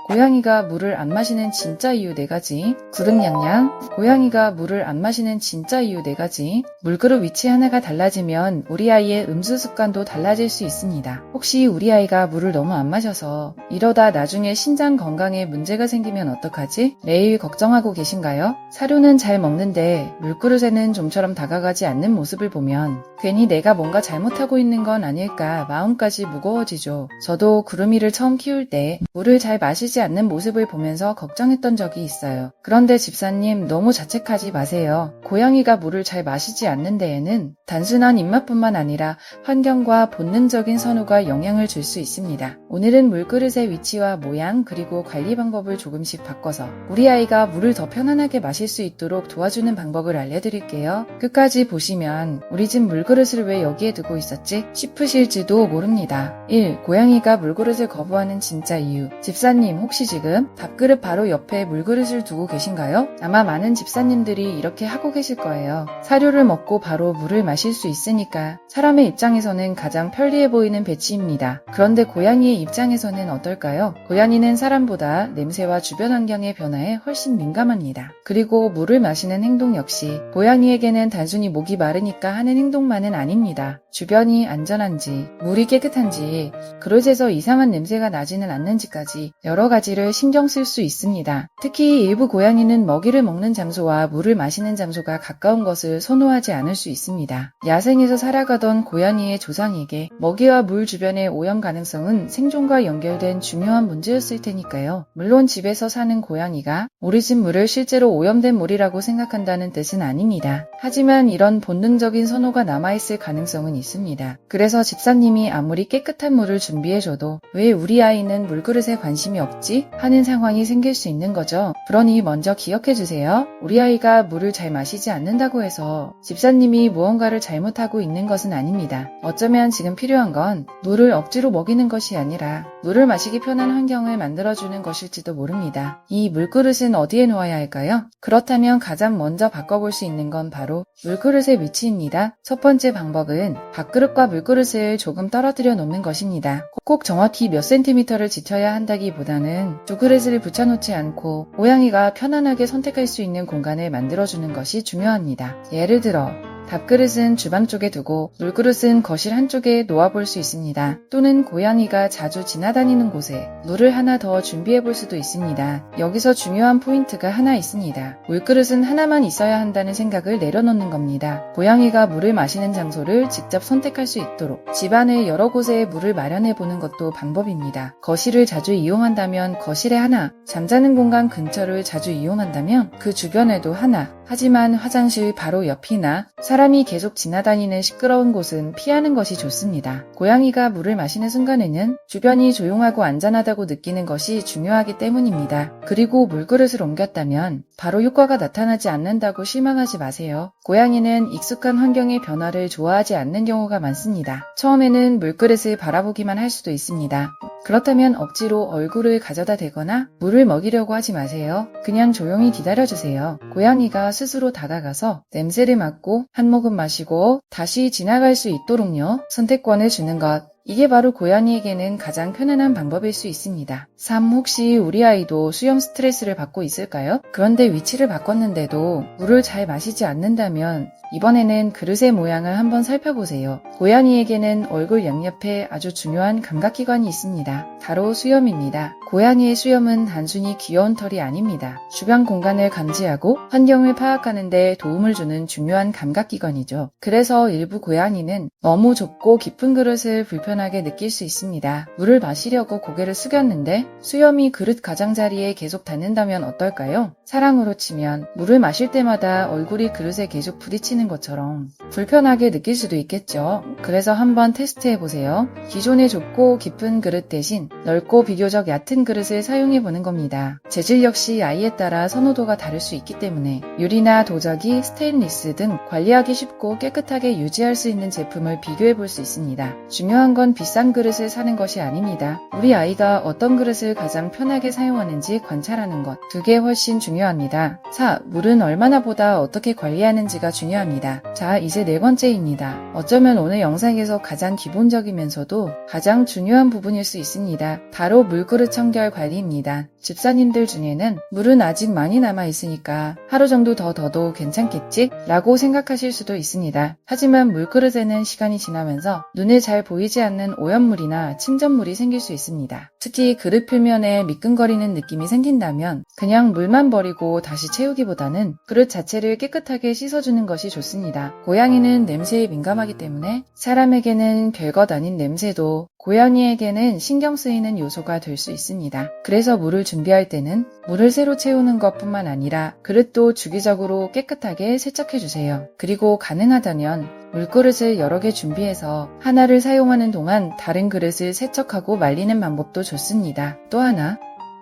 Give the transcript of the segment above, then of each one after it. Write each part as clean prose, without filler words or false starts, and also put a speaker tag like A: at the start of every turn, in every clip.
A: 고양이가 물을 안 마시는 진짜 이유 4가지. 구름냥냥. 고양이가 물을 안 마시는 진짜 이유 4가지. 물그릇 위치 하나가 달라지면 우리 아이의 음수 습관도 달라질 수 있습니다. 혹시 우리 아이가 물을 너무 안 마셔서 이러다 나중에 신장 건강에 문제가 생기면 어떡하지? 매일 걱정하고 계신가요? 사료는 잘 먹는데 물그릇에는 좀처럼 다가가지 않는 모습을 보면 괜히 내가 뭔가 잘못하고 있는 건 아닐까 마음까지 무거워지죠. 저도 구름이를 처음 키울 때 물을 잘 마시지 않는 모습을 보면서 걱정했던 적이 있어요. 그런데 집사님, 너무 자책하지 마세요. 고양이가 물을 잘 마시지 않는 데에는 단순한 입맛뿐만 아니라 환경과 본능적인 선호가 영향을 줄 수 있습니다. 오늘은 물그릇의 위치와 모양 그리고 관리 방법을 조금씩 바꿔서 우리 아이가 물을 더 편안하게 마실 수 있도록 도와주는 방법을 알려드릴게요. 끝까지 보시면 우리 집 물그릇을 왜 여기에 두고 있었지? 싶으실지도 모릅니다. 1. 고양이가 물그릇을 거부하는 진짜 이유. 집사님, 혹시 지금 밥그릇 바로 옆에 물그릇을 두고 계신가요? 아마 많은 집사님들이 이렇게 하고 계실 거예요. 사료를 먹고 바로 물을 마실 수 있으니까 사람의 입장에서는 가장 편리해 보이는 배치입니다. 그런데 고양이의 입장에서는 어떨까요? 고양이는 사람보다 냄새와 주변 환경의 변화에 훨씬 민감합니다. 그리고 물을 마시는 행동 역시 고양이에게는 단순히 목이 마르니까 하는 행동만은 아닙니다. 주변이 안전한지, 물이 깨끗한지, 그릇에서 이상한 냄새가 나지는 않는지까지 여러 가지를 신경 쓸 수 있습니다. 특히 일부 고양이는 먹이를 먹는 장소와 물을 마시는 장소가 가까운 것을 선호하지 않을 수 있습니다. 야생에서 살아가던 고양이의 조상에게 먹이와 물 주변의 오염 가능성은 생존과 연결된 중요한 문제였을 테니까요. 물론 집에서 사는 고양이가 우리 집 물을 실제로 오염된 물이라고 생각한다는 뜻은 아닙니다. 하지만 이런 본능적인 선호가 남아있을 가능성은 있습니다. 그래서 집사님이 아무리 깨끗한 물을 준비해줘도 왜 우리 아이는 물그릇에 관심이 없지? 하는 상황이 생길 수 있는 거죠. 그러니 먼저 기억해주세요. 우리 아이가 물을 잘 마시지 않는다고 해서 집사님이 무언가를 잘못하고 있는 것은 아닙니다. 어쩌면 지금 필요한 건 물을 억지로 먹이는 것이 아니라 물을 마시기 편한 환경을 만들어주는 것일지도 모릅니다. 이 물그릇은 어디에 놓아야 할까요? 그렇다면 가장 먼저 바꿔볼 수 있는 건 바로 물그릇의 위치입니다. 첫 번째 방법은 밥그릇과 물그릇을 조금 떨어뜨려 놓는 것입니다. 꼭 정확히 몇 센티미터를 지켜야 한다기보다는 두 그릇을 붙여놓지 않고 고양이가 편안하게 선택할 수 있는 공간을 만들어주는 것이 중요합니다. 예를 들어 밥그릇은 주방 쪽에 두고 물그릇은 거실 한쪽에 놓아볼 수 있습니다. 또는 고양이가 자주 지나다니는 곳에 물을 하나 더 준비해볼 수도 있습니다. 여기서 중요한 포인트가 하나 있습니다. 물그릇은 하나만 있어야 한다는 생각을 내려놓는 겁니다. 고양이가 물을 마시는 장소를 직접 선택할 수 있도록 집안의 여러 곳에 물을 마련해보는 것도 방법입니다. 거실을 자주 이용한다면 거실에 하나, 잠자는 공간 근처를 자주 이용한다면 그 주변에도 하나, 하지만 화장실 바로 옆이나 사람이 계속 지나다니는 시끄러운 곳은 피하는 것이 좋습니다. 고양이가 물을 마시는 순간에는 주변이 조용하고 안전하다고 느끼는 것이 중요하기 때문입니다. 그리고 물그릇을 옮겼다면 바로 효과가 나타나지 않는다고 실망하지 마세요. 고양이는 익숙한 환경의 변화를 좋아하지 않는 경우가 많습니다. 처음에는 물그릇을 바라보기만 할 수도 있습니다. 그렇다면 억지로 얼굴을 가져다 대거나 물을 먹이려고 하지 마세요. 그냥 조용히 기다려주세요. 고양이가 스스로 다가가서 냄새를 맡고 한 모금 마시고 다시 지나갈 수 있도록요. 선택권을 주는 것. 이게 바로 고양이에게는 가장 편안한 방법일 수 있습니다. 3. 혹시 우리 아이도 수염 스트레스를 받고 있을까요? 그런데 위치를 바꿨는데도 물을 잘 마시지 않는다면 이번에는 그릇의 모양을 한번 살펴보세요. 고양이에게는 얼굴 양옆에 아주 중요한 감각기관이 있습니다. 바로 수염입니다. 고양이의 수염은 단순히 귀여운 털이 아닙니다. 주변 공간을 감지하고 환경을 파악하는 데 도움을 주는 중요한 감각기관이죠. 그래서 일부 고양이는 너무 좁고 깊은 그릇을 불편하게 느낄 수 있습니다. 물을 마시려고 고개를 숙였는데 수염이 그릇 가장자리에 계속 닿는다면 어떨까요? 사랑으로 치면 물을 마실 때마다 얼굴이 그릇에 계속 부딪히는 것처럼 불편하게 느낄 수도 있겠죠. 그래서 한번 테스트해보세요. 기존의 좁고 깊은 그릇 대신 넓고 비교적 얕은 그릇을 사용해보는 겁니다. 재질 역시 아이에 따라 선호도가 다를 수 있기 때문에 유리나 도자기, 스테인리스 등 관리하기 쉽고 깨끗하게 유지할 수 있는 제품을 비교해볼 수 있습니다. 중요한 건 건 비싼 그릇을 사는 것이 아닙니다. 우리 아이가 어떤 그릇을 가장 편하게 사용하는지 관찰하는 것. 그게 훨씬 중요합니다. 4. 물은 얼마나 보다 어떻게 관리하는지가 중요합니다. 자, 이제 네 번째입니다. 어쩌면 오늘 영상에서 가장 기본적이면서도 가장 중요한 부분일 수 있습니다. 바로 물그릇 청결 관리입니다. 집사님들 중에는 물은 아직 많이 남아있으니까 하루 정도 더 둬도 괜찮겠지? 라고 생각하실 수도 있습니다. 하지만 물그릇에는 시간이 지나면서 눈에 잘 보이지 않는 오염물이나 침전물이 생길 수 있습니다. 특히 그릇 표면에 미끈거리는 느낌이 생긴다면 그냥 물만 버리고 다시 채우기보다는 그릇 자체를 깨끗하게 씻어주는 것이 좋습니다. 고양이는 냄새에 민감하기 때문에 사람에게는 별것 아닌 냄새도 고양이에게는 신경 쓰이는 요소가 될 수 있습니다. 그래서 물을 준비할 때는 물을 새로 채우는 것뿐만 아니라 그릇도 주기적으로 깨끗하게 세척해주세요. 그리고 가능하다면 물그릇을 여러 개 준비해서 하나를 사용하는 동안 다른 그릇을 세척하고 말리는 방법도 좋습니다. 또 하나,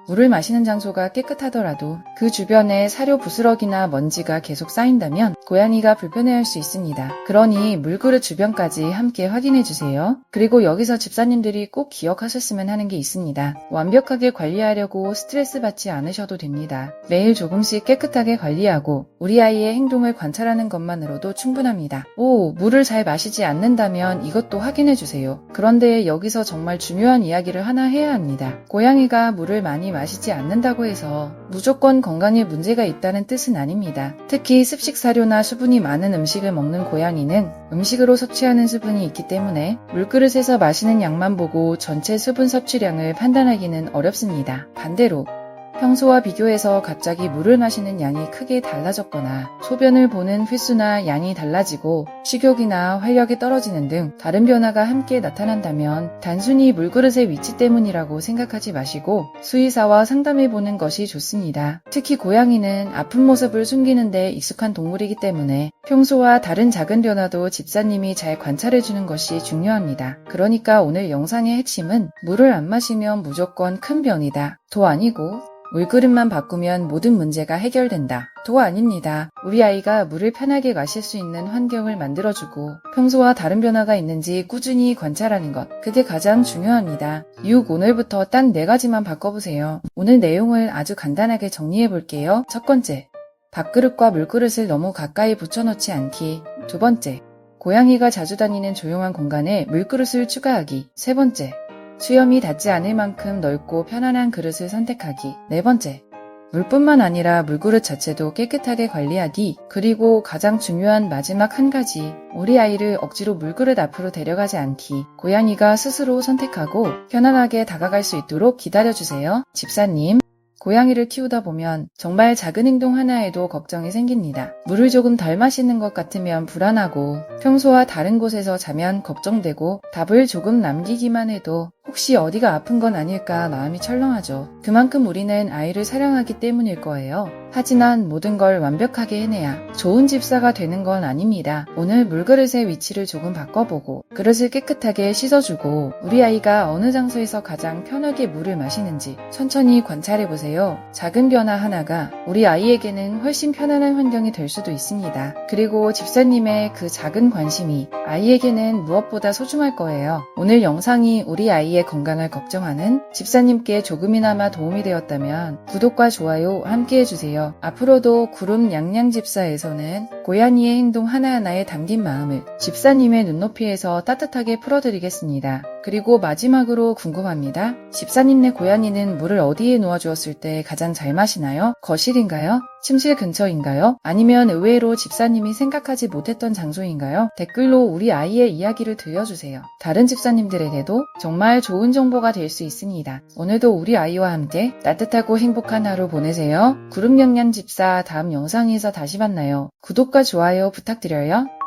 A: 물을 마시는 장소가 깨끗하더라도 그 주변에 사료 부스러기나 먼지가 계속 쌓인다면 고양이가 불편해할 수 있습니다. 그러니 물그릇 주변까지 함께 확인해주세요. 그리고 여기서 집사님들이 꼭 기억하셨으면 하는 게 있습니다. 완벽하게 관리하려고 스트레스 받지 않으셔도 됩니다. 매일 조금씩 깨끗하게 관리하고 우리 아이의 행동을 관찰하는 것만으로도 충분합니다. 오, 물을 잘 마시지 않는다면 이것도 확인해주세요. 그런데 여기서 정말 중요한 이야기를 하나 해야 합니다. 고양이가 물을 많이 마시지 않는다고 해서 무조건 건강에 문제가 있다는 뜻은 아닙니다. 특히 습식 사료나 수분이 많은 음식을 먹는 고양이는 음식으로 섭취하는 수분이 있기 때문에 물그릇에서 마시는 양만 보고 전체 수분 섭취량을 판단하기는 어렵습니다. 반대로 평소와 비교해서 갑자기 물을 마시는 양이 크게 달라졌거나 소변을 보는 횟수나 양이 달라지고 식욕이나 활력이 떨어지는 등 다른 변화가 함께 나타난다면 단순히 물그릇의 위치 때문이라고 생각하지 마시고 수의사와 상담해보는 것이 좋습니다. 특히 고양이는 아픈 모습을 숨기는 데 익숙한 동물이기 때문에 평소와 다른 작은 변화도 집사님이 잘 관찰해주는 것이 중요합니다. 그러니까 오늘 영상의 핵심은 물을 안 마시면 무조건 큰 변이다. 도 아니고 물그릇만 바꾸면 모든 문제가 해결된다. 도 아닙니다. 우리 아이가 물을 편하게 마실 수 있는 환경을 만들어주고 평소와 다른 변화가 있는지 꾸준히 관찰하는 것. 그게 가장 중요합니다. 6. 오늘부터 딱 4가지만 바꿔보세요. 오늘 내용을 아주 간단하게 정리해볼게요. 첫 번째, 밥그릇과 물그릇을 너무 가까이 붙여놓지 않기. 두 번째, 고양이가 자주 다니는 조용한 공간에 물그릇을 추가하기. 세 번째, 수염이 닿지 않을 만큼 넓고 편안한 그릇을 선택하기. 네 번째, 물뿐만 아니라 물그릇 자체도 깨끗하게 관리하기. 그리고 가장 중요한 마지막 한 가지, 우리 아이를 억지로 물그릇 앞으로 데려가지 않기. 고양이가 스스로 선택하고 편안하게 다가갈 수 있도록 기다려주세요. 집사님, 고양이를 키우다 보면 정말 작은 행동 하나에도 걱정이 생깁니다. 물을 조금 덜 마시는 것 같으면 불안하고 평소와 다른 곳에서 자면 걱정되고 답을 조금 남기기만 해도 혹시 어디가 아픈 건 아닐까 마음이 철렁하죠. 그만큼 우리는 아이를 사랑하기 때문일 거예요. 하지만 모든 걸 완벽하게 해내야 좋은 집사가 되는 건 아닙니다. 오늘 물그릇의 위치를 조금 바꿔보고 그릇을 깨끗하게 씻어주고 우리 아이가 어느 장소에서 가장 편하게 물을 마시는지 천천히 관찰해보세요. 작은 변화 하나가 우리 아이에게는 훨씬 편안한 환경이 될 수도 있습니다. 그리고 집사님의 그 작은 관심이 아이에게는 무엇보다 소중할 거예요. 오늘 영상이 우리 아이의 건강을 걱정하는 집사님께 조금이나마 도움이 되었다면 구독과 좋아요 함께 해주세요. 앞으로도 구름 냥냥 집사에서는 고양이의 행동 하나하나에 담긴 마음을 집사님의 눈높이에서 따뜻하게 풀어드리겠습니다. 그리고 마지막으로 궁금합니다. 집사님네 고양이는 물을 어디에 놓아주었을 때 가장 잘 마시나요? 거실인가요? 침실 근처인가요? 아니면 의외로 집사님이 생각하지 못했던 장소인가요? 댓글로 우리 아이의 이야기를 들려주세요. 다른 집사님들에게도 정말 좋은 정보가 될 수 있습니다. 오늘도 우리 아이와 함께 따뜻하고 행복한 하루 보내세요. 구름냥냥 집사 다음 영상에서 다시 만나요. 구독과 좋아요 부탁드려요.